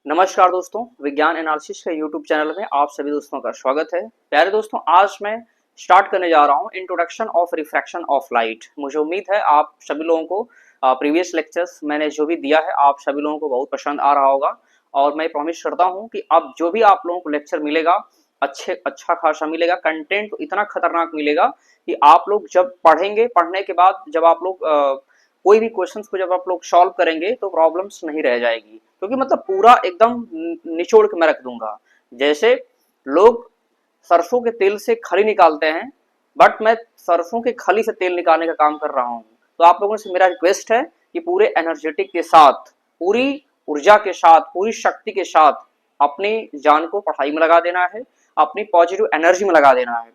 नमस्कार दोस्तों, विज्ञान एनालिसिस के यूट्यूब चैनल में आप सभी दोस्तों का स्वागत है। प्यारे दोस्तों, आज मैं स्टार्ट करने जा रहा हूं introduction of refraction of light. मुझे उम्मीद है आप सभी लोगों को प्रीवियस लेक्चर्स मैंने जो भी दिया है आप सभी लोगों को बहुत पसंद आ रहा होगा और मैं प्रॉमिस करता हूं कि अब जो भी आप लोगों को लेक्चर मिलेगा अच्छा खासा मिलेगा। कंटेंट तो इतना खतरनाक मिलेगा कि आप लोग जब पढ़ेंगे, पढ़ने के बाद जब आप लोग कोई भी क्वेश्चंस को जब आप लोग सॉल्व करेंगे तो प्रॉब्लम्स नहीं रह जाएगी, क्योंकि मतलब पूरा एकदम निचोड़ के मैं रख दूंगा। जैसे लोग सरसों के तेल से खली निकालते हैं, बट मैं सरसों के खली से तेल निकालने का काम कर रहा हूं। तो आप लोगों से मेरा रिक्वेस्ट है कि पूरे एनर्जेटिक के साथ, पूरी ऊर्जा के साथ, पूरी शक्ति के साथ अपनी जान को पढ़ाई में लगा देना है, अपनी पॉजिटिव एनर्जी में लगा देना है।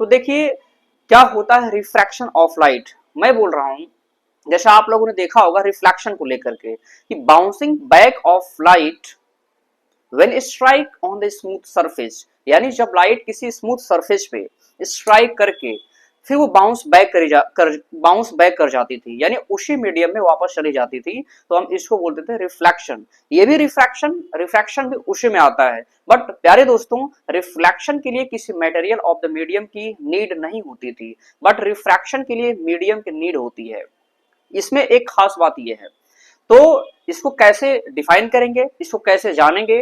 तो देखिए क्या होता है रिफ्रैक्शन ऑफ लाइट। मैं बोल रहा हूं, जैसा आप लोगों ने देखा होगा रिफ्लेक्शन को लेकर के कि bouncing back of light when strike on the smooth surface, यानी जब लाइट किसी स्मूथ सरफेस पे स्ट्राइक करके फिर वो बाउंस बैक कर जाती थी, यानी उसी मीडियम में वापस चली जाती थी, तो हम इसको बोलते थे रिफ्लेक्शन। ये भी रिफ्रैक्शन भी उसी में आता है। बट प्यारे दोस्तों, रिफ्लेक्शन के लिए किसी मटेरियल ऑफ द मीडियम की नीड नहीं होती थी, बट रिफ्रैक्शन के लिए मीडियम की नीड होती है। इसमें एक खास बात यह है, तो इसको कैसे डिफाइन करेंगे, इसको कैसे जानेंगे।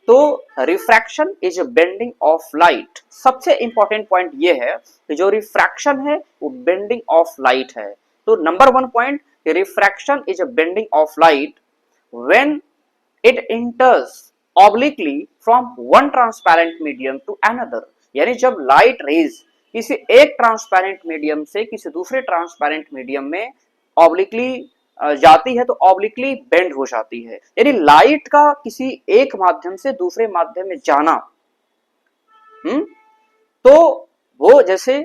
तो refraction is a bending of light. सबसे इंपॉर्टेंट पॉइंट ये है कि जो रिफ्रैक्शन है वो बेंडिंग ऑफ लाइट है। तो number one point, refraction is a bending of light when it enters obliquely from one transparent medium to another, यानी जब लाइट रेज किसी एक ट्रांसपेरेंट मीडियम से किसी दूसरे ट्रांसपेरेंट मीडियम में ऑब्लिकली जाती है तो ऑब्लिकली बेंड हो जाती है। यानी लाइट का किसी एक माध्यम से दूसरे माध्यम में जाना, तो वो जैसे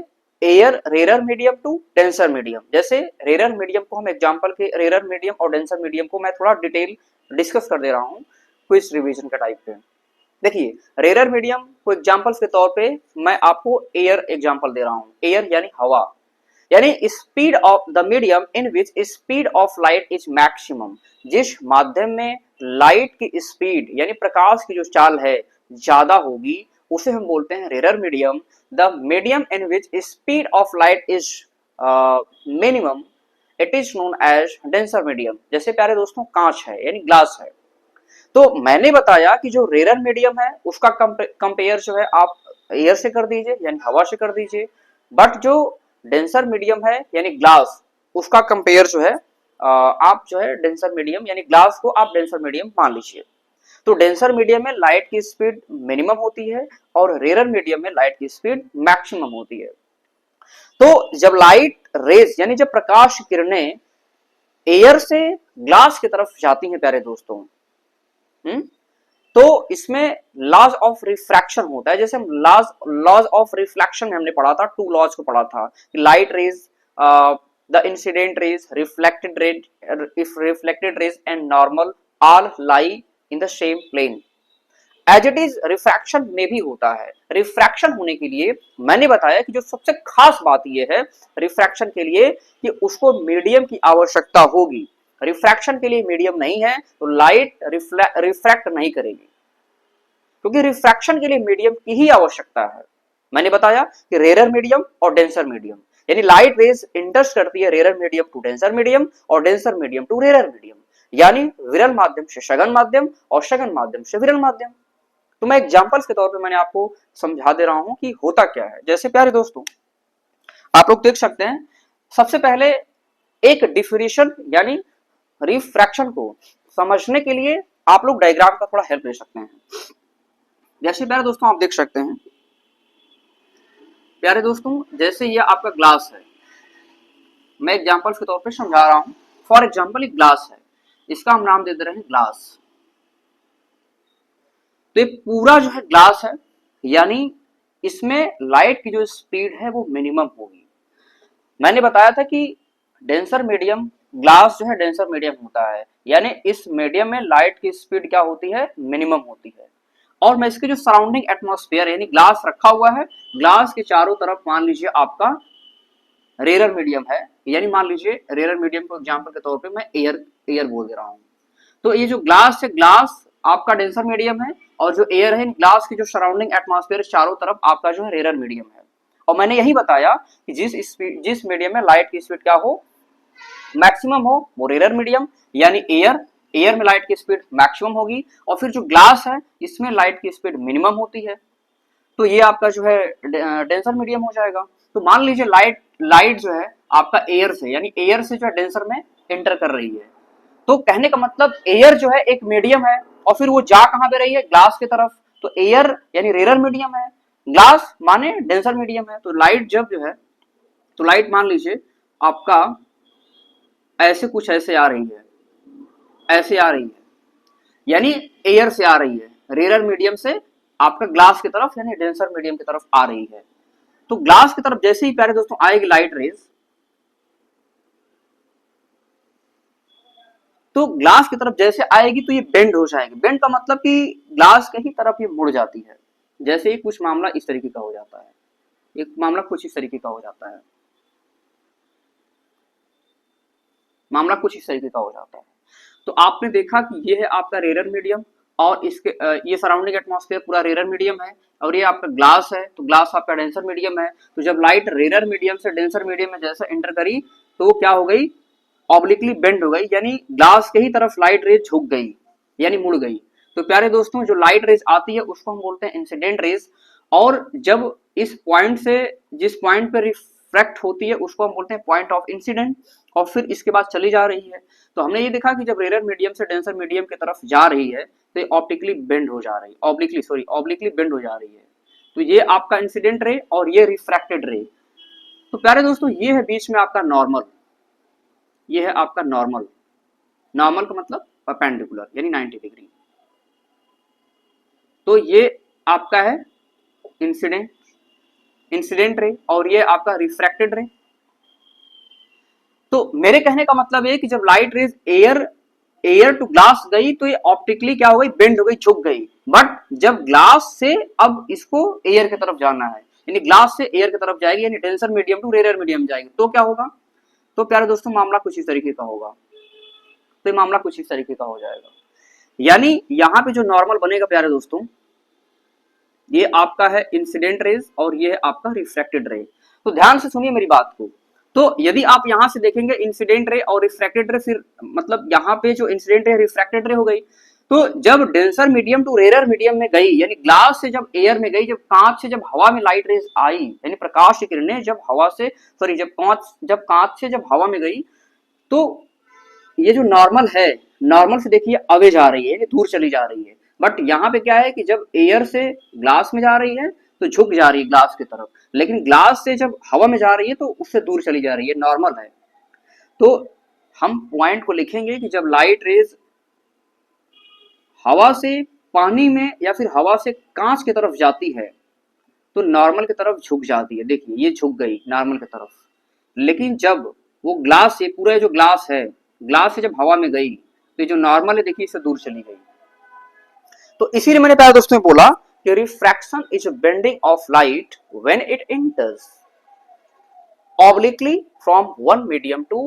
air rarer medium to denser medium, जैसे रेरर मीडियम को हम एग्जांपल के रेरर मीडियम और डेंसर मीडियम को मैं थोड़ा डिटेल डिस्कस कर दे रहा हूं क्विज रिवीजन का टाइप पे। देखिए रेरर मीडियम को एग्जांपल्स के तौर पे मैं आपको एयर एग्जांपल दे रहा हूं। एयर यानी हवा, यानी speed of the medium in which speed of light is maximum. जिस माध्यम में लाइट की स्पीड यानी प्रकाश की जो चाल है ज्यादा होगी उसे हम बोलते हैं rarer medium. The medium in which speed of light is minimum, it is known as denser medium. जैसे प्यारे दोस्तों कांच है यानी ग्लास है, तो मैंने बताया कि जो रेरर मीडियम है उसका कंपेयर जो है आप एयर से कर दीजिए यानी हवा से कर दीजिए, बट जो डेंसर मीडियम है यानी ग्लास, उसका कंपेयर जो है आप जो है डेंसर मीडियम यानी ग्लास को आप डेंसर मीडियम मान लीजिए। तो डेंसर मीडियम में लाइट की स्पीड मिनिमम होती है और रेरर मीडियम में लाइट की स्पीड मैक्सिमम होती है। तो जब लाइट रेज यानी जब प्रकाश किरणें एयर से ग्लास की तरफ जाती हैं प्यारे दोस्तों, तो इसमें लॉज ऑफ रिफ्रैक्शन होता है। जैसे हम लॉज ऑफ रिफ्लेक्शन में हमने पढ़ा था, टू लॉज को पढ़ा था, light rays, the incident rays, reflected rays, if reflected rays and normal all lie in the same plane. As it is refraction में भी होता है। रिफ्रैक्शन होने के लिए मैंने बताया कि जो सबसे खास बात यह है रिफ्रैक्शन के लिए कि उसको मीडियम की आवश्यकता होगी। रिफ्रैक्शन के लिए मीडियम नहीं है तो लाइट रिफ्रैक्ट नहीं करेगी, क्योंकि रिफ्रैक्शन के लिए मीडियम की ही आवश्यकता है। मैंने बताया कि रेरर मीडियम और डेंसर मीडियम, यानी लाइट रेज इंटर्स करती है rarer medium to denser medium और denser medium to rarer medium, यानी विरल माध्यम से सघन माध्यम और सघन माध्यम से विरल माध्यम। तो मैं एग्जांपल्स के तौर पे मैंने आपको समझा दे रहा हूं कि होता क्या है। जैसे प्यारे दोस्तों आप लोग देख सकते हैं, सबसे पहले एक डिफिनेशन यानी रिफ्रैक्शन को समझने के लिए आप लोग डायग्राम का थोड़ा हेल्प ले सकते हैं। जैसे प्यारे दोस्तों आप देख सकते हैं, प्यारे दोस्तों जैसे ये आपका ग्लास है, मैं एग्जांपल्स के तौर पे समझा रहा हूं। फॉर एग्जांपल एक ग्लास है, इसका हम नाम दे दे रहे हैं ग्लास। तो ये पूरा जो है ग्लास है, यानी इसमें लाइट की जो स्पीड है वो मिनिमम होगी। मैंने बताया था कि डेंसर मीडियम ग्लास जो है डेंसर मीडियम होता है, यानी इस मीडियम में लाइट की स्पीड क्या होती है, मिनिमम होती है। और मैं इसके जो सराउंडिंग एटमॉस्फेयर यानी ग्लास रखा हुआ है, ग्लास के चारों तरफ मान लीजिए आपका रेरर मीडियम है, यानी मान लीजिए रेरर मीडियम को एग्जांपल के तौर पे मैं एयर बोल दे रहा हूं। तो ये जो ग्लास है, ग्लास आपका डेंसर मीडियम है, और जो एयर है ग्लास की जो सराउंडिंग एटमॉस्फेयर चारों तरफ आपका जो है रेयर मीडियम है। और मैंने यही बताया कि जिस मीडियम में लाइट की स्पीड क्या हो, मैक्सिमम हो, वो रेयर मीडियम यानी एयर में लाइट की स्पीड मैक्सिमम होगी, और फिर जो ग्लास है इसमें लाइट की स्पीड मिनिमम होती है। तो ये आपका जो है डेंसर मीडियम हो जाएगा। तो मान लीजिए लाइट जो है आपका एयर से, यानी एयर से जो है डेंसर में एंटर कर रही है। तो कहने का मतलब एयर जो है एक मीडियम है, और फिर वो जा कहां पे रही है, ग्लास की तरफ। तो एयर यानी रेयर मीडियम है, ग्लास माने डेंसर मीडियम है। तो लाइट जब जो है, तो लाइट मान लीजिए आपका ऐसे कुछ ऐसे आ रही है, ऐसे आ रही है, यानी एयर से आ रही है, रेयर मीडियम से आपका ग्लास की तरफ यानी डेंसर मीडियम की तरफ आ रही है। तो ग्लास की तरफ जैसे ही प्यारे दोस्तों आएगी लाइट रेज, तो ग्लास की तरफ जैसे आएगी तो ये बेंड हो जाएगी। बेंड का मतलब कि ग्लास के ही तरफ ये मुड़ जाती है। जैसे ही कुछ मामला इस तरीके का हो जाता है, एक मामला कुछ इस तरीके का हो जाता है, मामला कुछ इस तरीके का हो जाता है। तो आपने देखा कि ये है आपका रेयर मीडियम, और इसके ये सराउंडिंग एटमॉस्फेयर पूरा रेयर मीडियम है, और ये आपका ग्लास है, तो ग्लास आपका डेंसर मीडियम है। तो जब लाइट रेयर मीडियम से डेंसर मीडियम में जैसे एंटर करी, तो वो क्या हो गई, ऑब्लिकली बेंड हो गई, यानी ग्लास के ही तरफ लाइट रेज झुक गई, यानी मुड़ गई। तो प्यारे दोस्तों जो लाइट रेज आती है उसको हम बोलते हैं इंसिडेंट रेज, और जब इस पॉइंट से जिस पॉइंट पे रिफ्रैक्ट होती है उसको हम बोलते हैं पॉइंट ऑफ इंसिडेंट, और फिर इसके बाद चली जा रही है। तो हमने ये देखा कि जब रेयर मीडियम से डेंसर मीडियम की तरफ जा रही है तो ये ऑप्टिकली बेंड हो जा रही है, ऑब्लिकली बेंड हो जा रही है। तो ये आपका इंसिडेंट रे और ये रिफ्रैक्टेड रे। तो प्यारे दोस्तों ये है बीच में आपका नॉर्मल, ये है आपका नॉर्मल। नॉर्मल का मतलब परपेंडिकुलर यानी 90 डिग्री। तो ये आपका है इंसिडेंट इंसिडेंट रे, और ये आपका रिफ्रैक्टेड रे। तो मेरे कहने का मतलब ये कि जब light rays air to glass गई तो ये ऑप्टिकली क्या हो गई, बेंड हो गई, झुक गई। बट जब ग्लास से अब इसको एयर की तरफ जाना है, यानी ग्लास से एयर की तरफ जाएगी, यानी denser medium to rare medium जाएगी, तो क्या होगा, तो प्यारे दोस्तों मामला कुछ इस तरीके का होगा। तो ये मामला कुछ इस तरीके का हो जाएगा। यानी यहाँ पे जो नॉर्मल बनेगा प्यारे दोस्तों, ये आपका है इंसिडेंट रेज और ये है आपका रिफ्रैक्टेड रे। तो ध्यान से सुनिए मेरी बात को। तो यदि आप यहां से देखेंगे इंसिडेंट रे और रिफ्रैक्टेड रे, फिर मतलब यहाँ पे जो इंसिडेंट रे रिफ्रैक्टेड रे हो गई, तो जब denser medium to rare medium में गई, यानी ग्लास से जब एयर में गई, जब कांच से जब हवा में लाइट रेज आई, यानी प्रकाश की किरणें जब हवा से सॉरी जब कांच से जब हवा में गई, तो ये जो नॉर्मल है, नॉर्मल से देखिए अवे जा रही है, दूर चली जा रही है। बट यहाँ पे क्या है कि जब एयर से ग्लास में जा रही है तो झुक जा रही है ग्लास की तरफ, लेकिन ग्लास से जब हवा में जा रही है तो उससे दूर चली जा रही है, नॉर्मल है। तो हम पॉइंट को लिखेंगे कि जब लाइट रेज हवा से पानी में या फिर हवा से कांच की तरफ जाती है तो नॉर्मल की तरफ झुक जाती है। देखिए ये झुक गई नॉर्मल की तरफ, लेकिन जब वो ग्लास से, पूरा जो ग्लास है, ग्लास से जब हवा में गई तो ये जो नॉर्मल है देखिए इससे दूर चली गई। तो इसीलिए मैंने प्यारे दोस्तों बोला कि refraction is bending of light when it enters obliquely from one medium to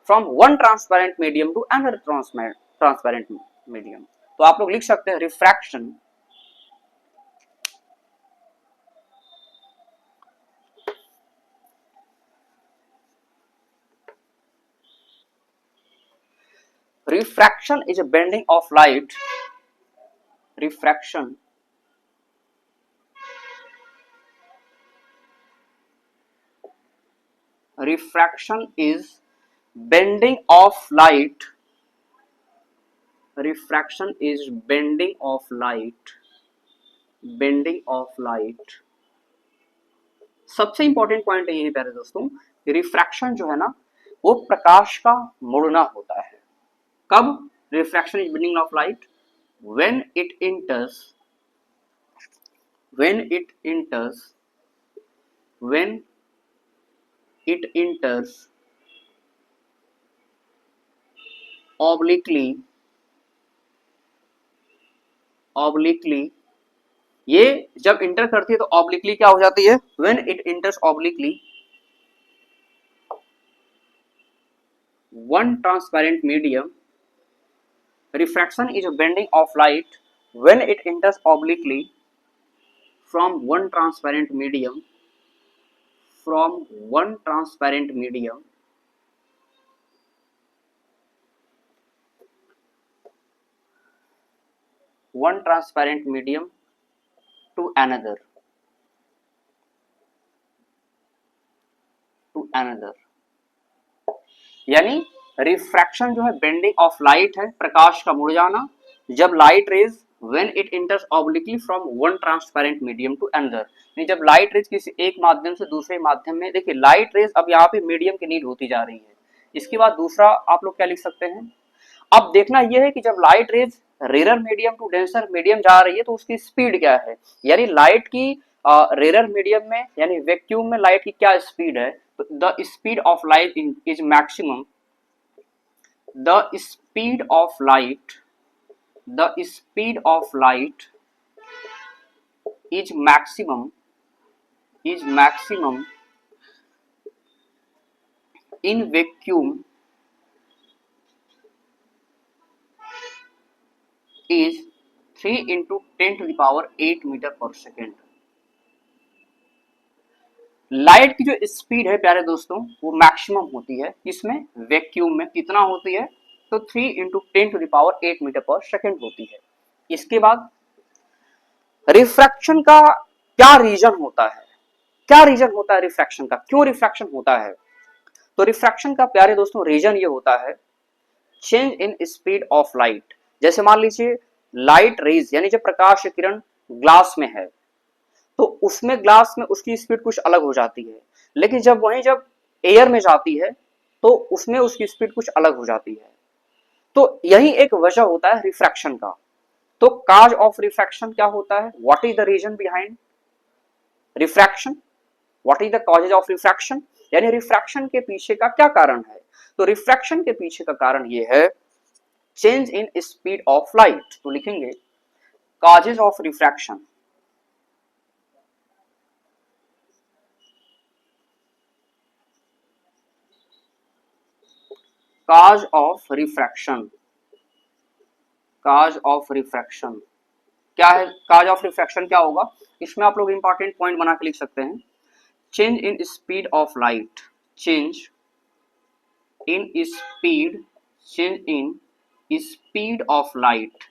from one transparent medium to another transparent medium। तो आप लोग लिख सकते हैं refraction refraction is a bending of light, refraction is bending of light, refraction is bending of light, bending of light। सबसे important point ये है प्यारे दोस्तों, रिफ्रैक्शन जो है ना वो प्रकाश का मुड़ना होता है। कब refraction is bending of light, when it enters when it enters when it enters obliquely, ये जब इंटर करती है तो ऑब्लिकली क्या हो जाती है, when it enters obliquely one transparent medium refraction is a bending of light when it enters obliquely from one transparent medium from one transparent medium one transparent medium to another यानी refraction जो है bending of light है, प्रकाश का मुड़ जाना जब light rays when it enters obliquely from one transparent medium to another, यानी जब लाइट रेज किसी एक माध्यम से दूसरे माध्यम में, देखिए लाइट रेज अब यहाँ पे मीडियम की नीड होती जा रही है। इसके बाद दूसरा आप लोग क्या लिख सकते हैं, अब देखना यह है कि जब light rays rarer medium to denser medium जा रही है तो उसकी स्पीड क्या है, यानी लाइट की रेरर मीडियम में यानी वैक्यूम में लाइट की क्या स्पीड है। तो the speed of light is maximum, the speed of light is maximum in vacuum is 3 into 10 to the power 8 metre पर सेकेंड। लाइट की जो स्पीड है प्यारे दोस्तों वो मैक्सिमम होती है, इसमें वैक्यूम में कितना होती है, तो 3 into 10 to the power 8 metre पर सेकेंड होती है। इसके बाद रिफ्रैक्शन का क्या रीजन होता है, रिफ्रैक्शन का, क्यों रिफ्रैक्शन होता है। तो रिफ्रैक्शन का प्यारे दोस्तों रीजन ये होता है change in speed of light. जैसे मान लीजिए लाइट रेज यानी जब प्रकाश किरण ग्लास में है तो उसमें ग्लास में उसकी स्पीड कुछ अलग हो जाती है, लेकिन जब एयर में जाती है तो उसमें उसकी स्पीड कुछ अलग हो जाती है। तो यही एक वजह होता है रिफ्रैक्शन का। तो काज ऑफ रिफ्रैक्शन क्या होता है, what is the reason behind refraction, what is the causes of refraction, यानी रिफ्रैक्शन के पीछे का क्या कारण है। तो रिफ्रैक्शन के पीछे का कारण ये है change in speed of light. तो लिखेंगे causes of refraction, cause of refraction क्या है, cause of refraction क्या होगा, इसमें आप लोग इंपॉर्टेंट पॉइंट बना के लिख सकते हैं change in speed of light, change in speed of light,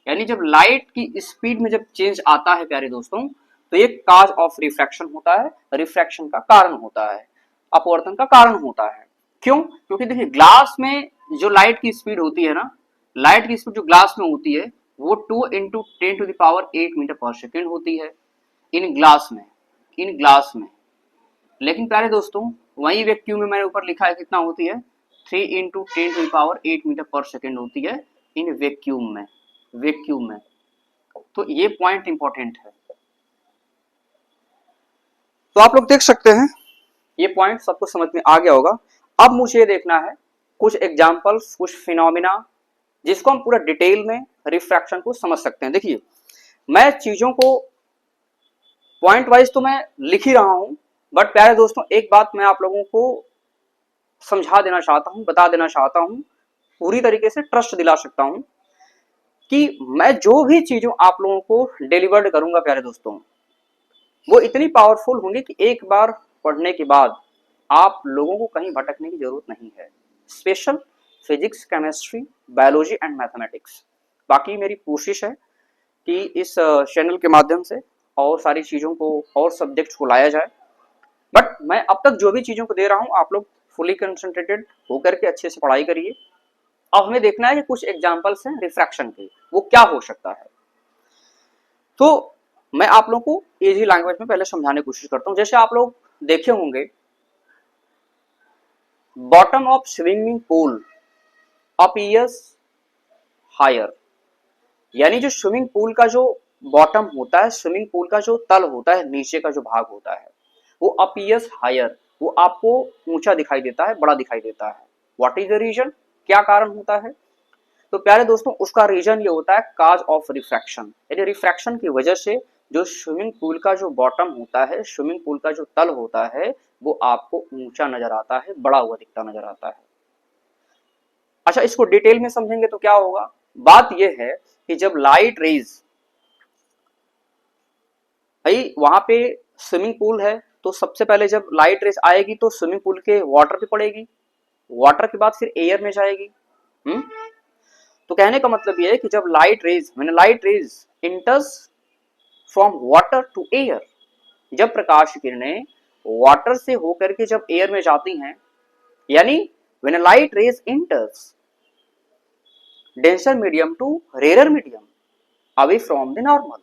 यानी जब लाइट की स्पीड में जब चेंज आता है प्यारे दोस्तों तो ये काज ऑफ रिफ्रैक्शन होता है, रिफ्रैक्शन का कारण होता है, अपवर्तन का कारण होता है। क्यों, क्योंकि देखिए ग्लास में जो लाइट की स्पीड होती है ना, लाइट की स्पीड जो ग्लास में होती है वो 2 into 10 to the power 8 metre पर सेकेंड होती है इन ग्लास में। लेकिन प्यारे दोस्तों वही वैक्यूम में मैंने ऊपर लिखा है कितना होती है, 3 into 10 to the power 8 metre पर सेकेंड होती है इन वैक्यूम में। तो ये पॉइंट इंपॉर्टेंट है। तो आप लोग देख सकते हैं ये पॉइंट सबको समझ में आ गया होगा। अब मुझे देखना है कुछ एग्जाम्पल्स, कुछ फिनोमिना जिसको हम पूरा डिटेल में रिफ्रैक्शन को समझ सकते हैं। देखिए मैं चीजों को पॉइंट वाइज तो मैं लिख ही रहा हूं, बट प्यारे दोस्तों एक बात मैं आप लोगों को समझा देना चाहता हूं, बता देना चाहता हूं, पूरी तरीके से ट्रस्ट दिला सकता हूं कि मैं जो भी चीजों आप लोगों को डिलीवर्ड करूंगा प्यारे दोस्तों वो इतनी पावरफुल होंगी कि एक बार पढ़ने के बाद आप लोगों को कहीं भटकने की जरूरत नहीं है। Special physics, chemistry, biology and mathematics. बाकी मेरी कोशिश है कि इस चैनल के माध्यम से और सारी चीज़ों को और सब्जेक्ट्स को लाया जाए, बट मैं अब तक जो भी चीज़ों को दे रहा हूँ आप लोग फुली कंसंट्रेटेड होकर के अच्छे से पढ़ाई करिए। अब हमें देखना है कि कुछ एग्जाम्पल्स हैं रिफ्रैक्शन के, वो क्या हो सकता है। तो मैं आप लोगों को इजी लैंग्वेज में पहले समझाने की कोशिश करता हूँ। जैसे आप लोग देखे होंगे bottom of swimming pool appears higher, यानी जो स्विमिंग पूल का जो बॉटम होता है, स्विमिंग पूल का जो तल होता है, नीचे का जो भाग होता है वो अपीयर्स हायर, वो आपको ऊंचा दिखाई देता है, बड़ा दिखाई देता है। व्हाट इज द रीजन, क्या कारण होता है। तो प्यारे दोस्तों उसका रीजन ये होता है काज ऑफ रिफ्रैक्शन, यानी रिफ्रैक्शन की वजह से जो स्विमिंग पूल का जो बॉटम होता है, स्विमिंग पूल का जो तल होता है वो आपको ऊंचा नजर आता है, बड़ा हुआ दिखता नजर आता है। अच्छा इसको डिटेल में समझेंगे तो क्या होगा, बात यह है कि जब लाइट रेज, भाई वहां पे स्विमिंग पूल है, तो सबसे पहले जब लाइट रेज आएगी तो स्विमिंग पूल के वाटर पे पड़ेगी, वाटर के बाद फिर एयर में जाएगी। हम्म तो कहने का मतलब यह है कि जब light rays enters from water to air, जब प्रकाश किरणें वाटर से होकर के जब एयर में जाती हैं, यानी when light rays enters denser medium to rare medium away from the normal,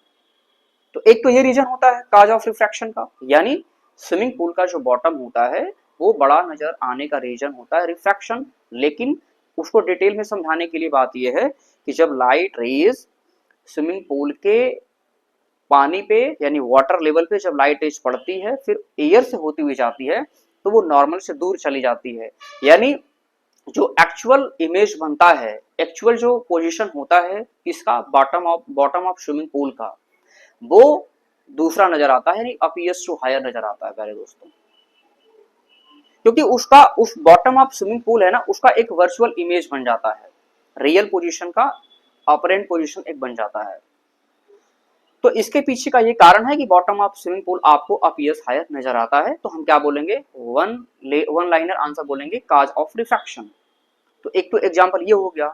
तो एक तो ये रीजन होता है काज ऑफ रिफ्रैक्शन का, यानी स्विमिंग पूल का जो बॉटम होता है वो बड़ा नजर आने का रीजन होता है रिफ्रैक्शन। लेकिन उसको डिटेल में समझाने के लिए बात यह है कि जब लाइट रेज स्विमिंग पूल के पानी पे यानी वाटर लेवल पे जब लाइट रेज पड़ती है फिर एयर से होती हुई जाती है तो वो नॉर्मल से दूर चली जाती है, यानी जो एक्चुअल इमेज बनता है, एक्चुअल जो पोजीशन होता है इसका बॉटम ऑफ स्विमिंग पूल का, वो दूसरा नजर आता है, यानी अपीयर्स टू हायर नजर आता है प्यारे दोस्तों, क्योंकि उसका उस बॉटम ऑफ स्विमिंग पूल है ना, उसका एक वर्चुअल इमेज बन जाता है, रियल पोजीशन का अपरेंट पोजीशन एक बन जाता है। तो इसके पीछे का ये कारण है कि बॉटम ऑफ स्विमिंग पूल आपको अपीयर्स हायर नजर आता है, तो हम क्या बोलेंगे, वन लाइनर आंसर बोलेंगे काज ऑफ रिफ्रैक्शन। तो एक तो एग्जांपल ये हो गया।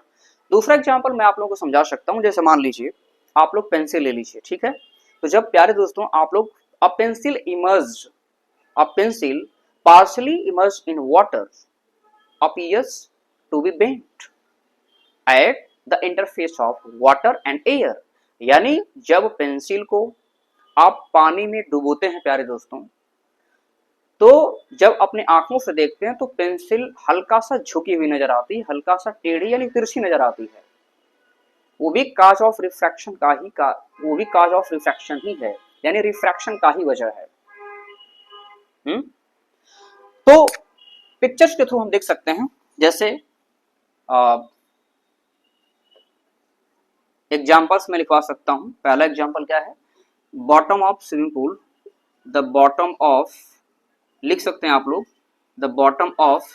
दूसरा एग्जांपल मैं आप लोगों को समझा सकता हूं, जैसे मान लीजिए आप लोग पेंसिल ले लीजिए, ठीक है, तो जब प्यारे दोस्तों आप लोग a pencil partially immersed in water appears to be bent at the interface of water and air, यानी जब पेंसिल को आप पानी में डुबोते हैं प्यारे दोस्तों, तो जब अपने आंखों से देखते हैं तो पेंसिल हल्का सा झुकी हुई नजर आती है, हल्का सा टेढ़ी यानी तिरछी नजर आती है, वो भी काज ऑफ रिफ्रैक्शन ही है, यानी रिफ्रैक्शन का ही वजह है। तो पिक्चर्स के थ्रू हम देख सकते हैं, जैसे एग्जांपल्स में लिखवा सकता हूं। पहला एग्जांपल क्या है, bottom of swimming pool, the bottom of, लिख सकते हैं आप लोग, the bottom of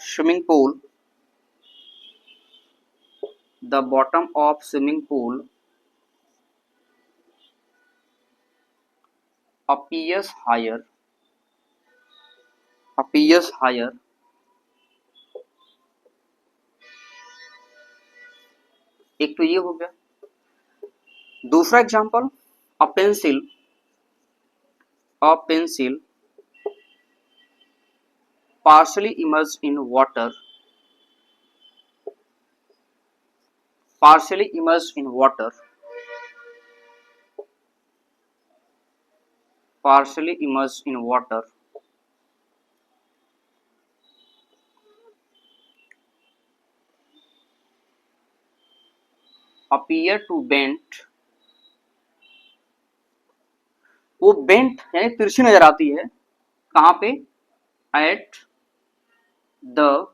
swimming pool, the bottom of swimming pool appears higher, एक तो ये हो गया। दूसरा example, a pencil partially immersed in water, partially immersed in water appear to bent, वो बेंट यानी तिरछी नजर आती है, कहां पे, eight the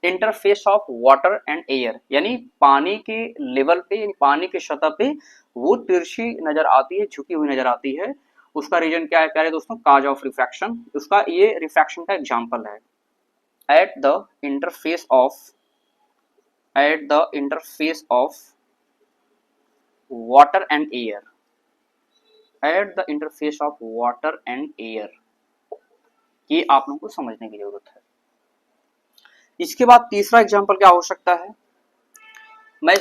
interface of water and air, यानी पानी के लेवल पे, यानी पानी की सतह पे वो तिरछी नजर आती है, झुकी हुई नजर आती है। उसका रीजन क्या है प्यारे दोस्तों, काज ऑफ रिफ्रैक्शन, उसका ये रिफ्रैक्शन का एग्जांपल है। Eight the interface of water and air, eight the interface of water and air, ये आप लोगों को समझने की जरूरत है। इसके बाद तीसरा एग्जांपल क्या हो सकता है, मैं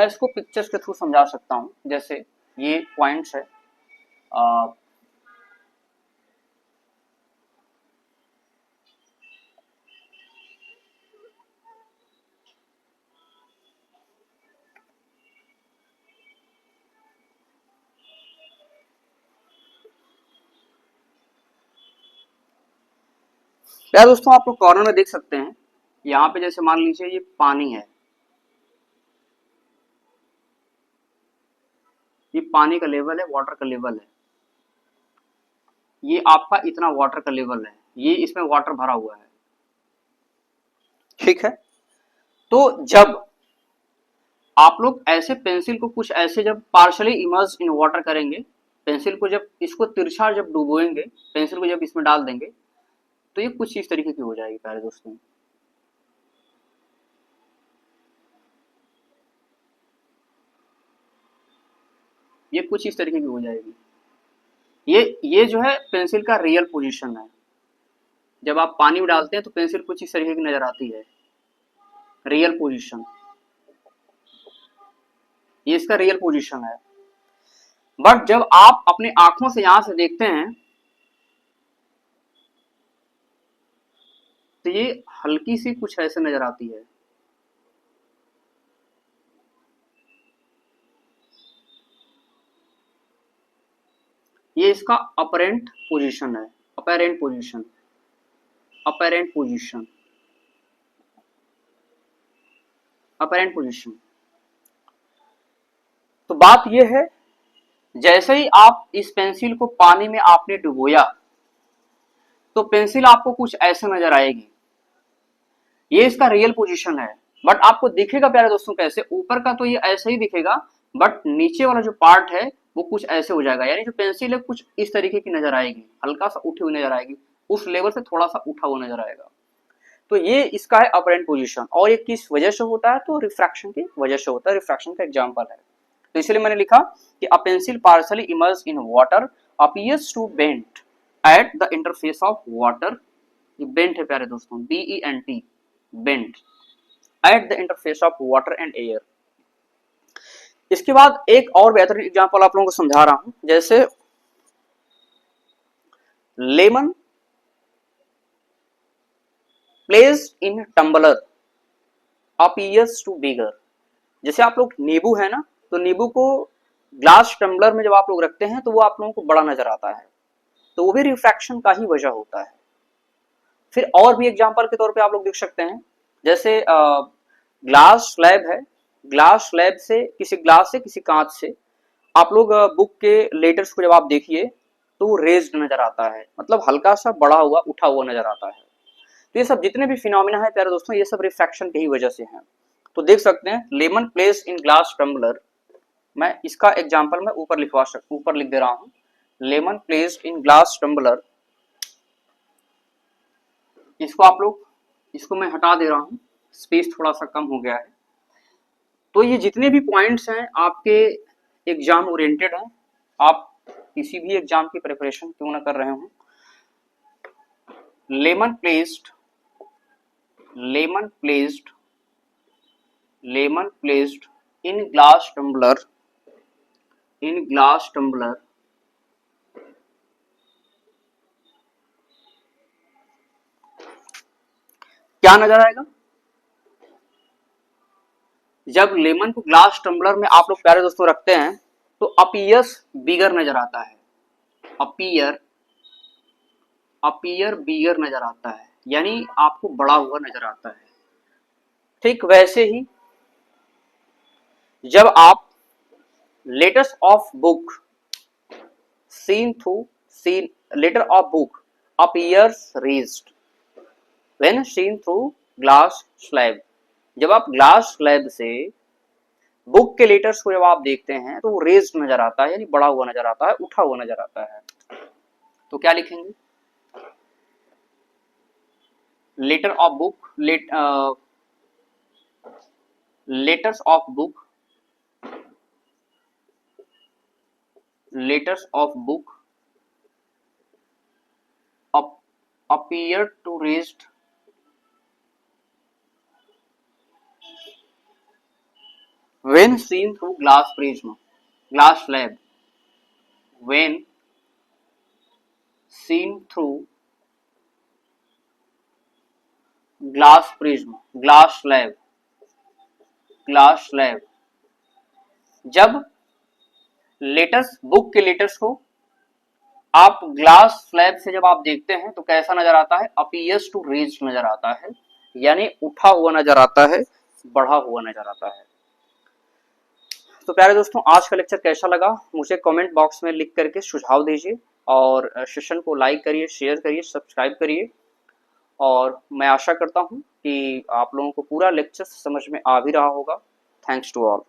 इसको पिक्चर्स के थ्रू समझा सकता हूं, जैसे ये पॉइंट्स है, क्या दोस्तों आप लोग कॉर्नर में देख सकते हैं, यहाँ पे जैसे मान लीजिए ये पानी है, ये पानी का लेवल है, वाटर का लेवल है, ये आपका इतना वाटर का लेवल है, ये इसमें वाटर भरा हुआ है, ठीक है। तो जब आप लोग ऐसे पेंसिल को कुछ ऐसे जब पार्शली इमर्स इन वाटर करेंगे, पेंसिल को जब इसको तिरछा जब डुबोएंगे, पेंसिल को जब इसमें डाल देंगे, तो ये कुछ इस तरीके की हो जाएगी प्यारे दोस्तों। ये कुछ इस तरीके की हो जाएगी। ये जो है पेंसिल का रियल पोजीशन है। जब आप पानी में डालते हैं तो पेंसिल कुछ इस तरीके की नजर आती है, रियल पोजीशन। ये इसका रियल पोजीशन है। बट जब आप अपनी आंखों से यहां से देखते हैं तो ये हल्की सी कुछ ऐसे नजर आती है। ये इसका अपरेंट पोजीशन है, apparent position, apparent position, apparent position. तो बात ये है, जैसे ही आप इस पेंसिल को पानी में आपने डुबोया तो पेंसिल आपको कुछ ऐसे नजर आएगी। ये इसका रियल पोजीशन है। बट आपको दिखेगा प्यारे दोस्तों कैसे, ऊपर का तो ये ऐसे ही दिखेगा, बट नीचे वाला जो पार्ट है वो कुछ ऐसे हो जाएगा। यानी जो पेंसिल है कुछ इस तरीके की नजर आएगी, हल्का सा उठी हुई नजर आएगी, उस लेवल से थोड़ा सा उठा हुआ नजर आएगा। तो ये इसका है अपरेंट पोजीशन। और ये किस वजह से होता है, तो रिफ्रैक्शन की वजह से होता है। रिफ्रैक्शन का एग्जांपल है। तो इसलिए मैंने लिखा कि a pencil partially immersed in water appears to bent at the interface of water. ये बेंट है प्यारे दोस्तों, BENT, bent at the interface of water and air. इसके बाद एक और बेहतरीन एग्जांपल आप लोगों को समझा रहा हूं। जैसे lemon placed in tumbler appears to bigger. जैसे आप लोग नींबू है ना, तो नींबू को ग्लास टम्बलर में जब आप लोग रखते हैं तो वो आप लोगों को बड़ा नजर आता है, तो वो भी रिफ्रैक्शन का ही वजह होता है। फिर और भी एग्जांपल के तौर पे आप लोग देख सकते हैं। जैसे ग्लास स्लैब है, ग्लास स्लैब से किसी ग्लास से किसी कांच से आप लोग बुक के लेटर्स को जब आप देखिए तो वो रेज्ड नजर आता है, मतलब हल्का सा बड़ा हुआ उठा हुआ नजर आता है। तो ये सब जितने भी फिनोमिना है प्यारे दोस्तों, ये सब रिफ्रैक्शन की ही वजह से हैं। तो देख सकते हैं lemon place in glass tumbler, मैं इसका एग्जांपल मैं ऊपर लिख दे रहा हूं। Lemon placed in glass tumbler, इसको आप लोग, इसको मैं हटा दे रहा हूं, स्पेस थोड़ा सा कम हो गया है। तो ये जितने भी पॉइंट्स हैं आपके एग्जाम ओरिएंटेड हैं, आप किसी भी एग्जाम की प्रिपरेशन क्यों ना कर रहे हो। Lemon placed, lemon placed, lemon placed in glass tumbler, in glass tumbler क्या नजर आएगा। जब लेमन को ग्लास टम्बलर में आप लोग प्यारे दोस्तों रखते हैं तो अपीयर्स बिगर नजर आता है, अपीयर, अपीयर बिगर नजर आता है, यानी आपको बड़ा हुआ नजर आता है। ठीक वैसे ही जब आप letters of book seen through, seen letter of book appears raised when seen through glass slab. जब आप ग्लास स्लैब से बुक के लेटर्स को जब आप देखते हैं तो वो रेज्ड नजर आता है, यानी बड़ा हुआ नजर आता है, उठा हुआ नजर आता है। तो क्या लिखेंगे, letter of book, letters of book, letters of book appear to raised when seen through glass prism, glass slab, when seen through glass prism, glass slab, glass slab। जब लेटर्स, बुक के लेटर्स को आप glass slab से जब आप देखते हैं तो कैसा नजर आता है, अपीयर्स टू रेज नजर आता है, यानी उठा हुआ नजर आता है, बढ़ा हुआ नजर आता है। तो प्यारे दोस्तों आज का लेक्चर कैसा लगा मुझे कमेंट बॉक्स में लिख करके सुझाव दीजिए, और सेशन को लाइक करिए, शेयर करिए, सब्सक्राइब करिए। और मैं आशा करता हूं कि आप लोगों को पूरा लेक्चर समझ में आ भी रहा होगा। Thanks to all.